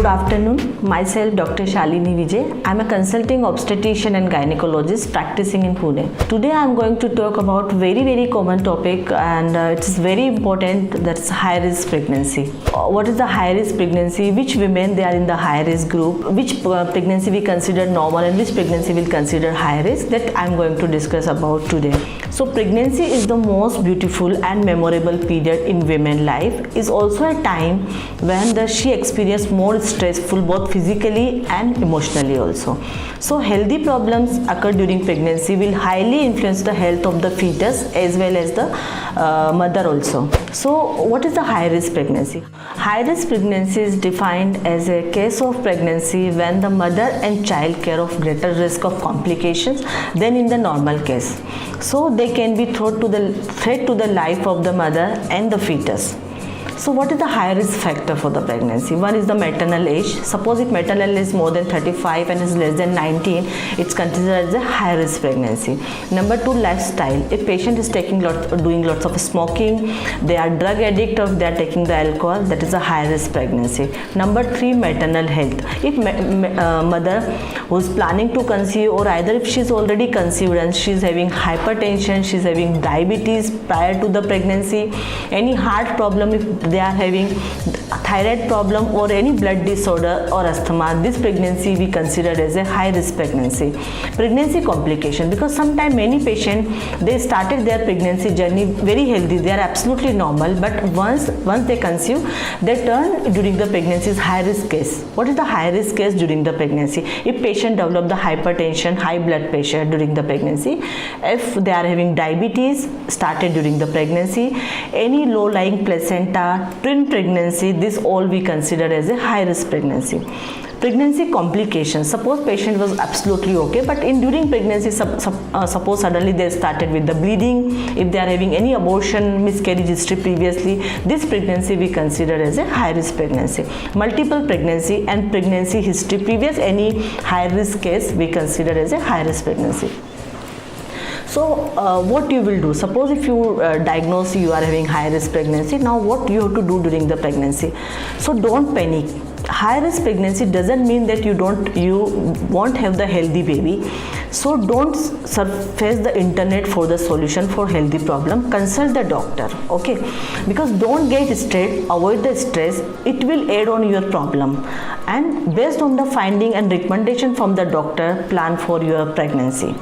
Good afternoon. Myself Dr. Shalini Vijay. I am a consulting obstetrician and gynecologist practicing in Pune. Today I am going to talk about very common topic, and it is very important, that's high risk pregnancy. What is the high risk pregnancy? Which women they are in the high risk group? Which pregnancy we consider normal and which pregnancy will consider high risk? That I am going to discuss about today. So pregnancy is the most beautiful and memorable period in women's life. Is also a time when she experience more stressful both physically and emotionally also. So healthy problems occur during pregnancy will highly influence the health of the fetus as well as the mother also. So what is the high risk pregnancy? High risk pregnancy is defined as a case of pregnancy when the mother and child carry of greater risk of complications than in the normal case. So they can be threat to the life of the mother and the fetus. So what is the high risk factor for the pregnancy? One is the maternal age. Suppose if maternal age is more than 35 and is less than 19, it's considered as a high risk pregnancy. Number two, lifestyle. If patient is doing lots of smoking, they are drug addict, or they are taking the alcohol, that is a high risk pregnancy. Number three, maternal health. If mother who is planning to conceive, or either if she is already conceived and she is having hypertension, she is having diabetes prior to the pregnancy, any heart problem, if they are having thyroid problem or any blood disorder or asthma, this pregnancy we consider as a high risk pregnancy. Pregnancy complication, because sometimes many patients they started their pregnancy journey very healthy, they are absolutely normal, but once they conceive, they turn during the pregnancy is high risk case. What is the high risk case during the pregnancy? If patient develop the hypertension, high blood pressure during the pregnancy, if they are having diabetes started during the pregnancy, any low lying placenta, twin pregnancy, this all we consider as a high risk pregnancy. Pregnancy complications. Suppose patient was absolutely okay, but during pregnancy, suppose suddenly they started with the bleeding, if they are having any abortion, miscarriage history previously, this pregnancy we consider as a high risk pregnancy. Multiple pregnancy and pregnancy history previous any high risk case we consider as a high risk pregnancy. So what you will do, suppose if you diagnose you are having high risk pregnancy, now what you have to do during the pregnancy? So don't panic. High risk pregnancy doesn't mean that you won't have the healthy baby. So don't surface the internet for the solution for healthy problem. Consult the doctor, okay? Because don't get stressed, avoid the stress, it will add on your problem. And based on the finding and recommendation from the doctor, plan for your pregnancy.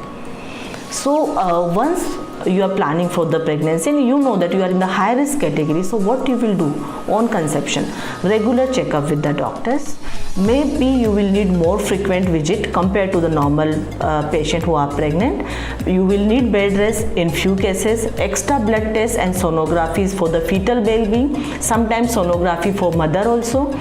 So once you are planning for the pregnancy and you know that you are in the high risk category, so what you will do on conception? Regular checkup with the doctors. Maybe you will need more frequent visit compared to the normal patient who are pregnant. You will need bed rest in few cases, extra blood tests and sonographies for the fetal well-being, sometimes sonography for mother also.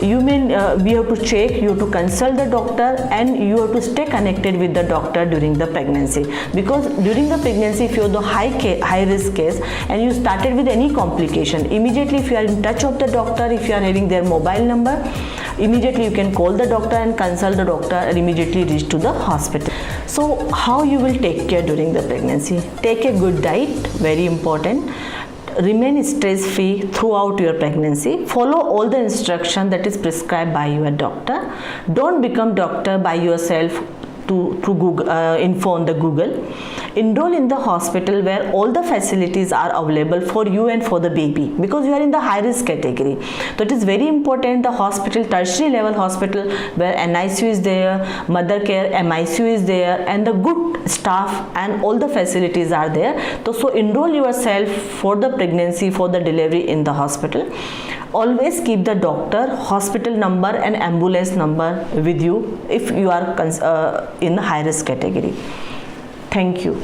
You have to check, you have to consult the doctor, and you have to stay connected with the doctor during the pregnancy, because during the pregnancy if you have the high risk case and you started with any complication, immediately if you are in touch of the doctor, if you are having their mobile number, immediately you can call the doctor and consult the doctor and immediately reach to the hospital. So how you will take care during the pregnancy? Take a good diet, very important. Remain stress-free throughout your pregnancy. Follow all the instruction that is prescribed by your doctor. Don't become doctor by yourself through Google, info on the Google. Enroll in the hospital where all the facilities are available for you and for the baby, because you are in the high risk category. So it is very important the hospital, tertiary level hospital where NICU is there, mother care, MICU is there, and the good staff and all the facilities are there. So enroll yourself for the pregnancy, for the delivery in the hospital. Always keep the doctor, hospital number and ambulance number with you if you are in the high risk category. Thank you.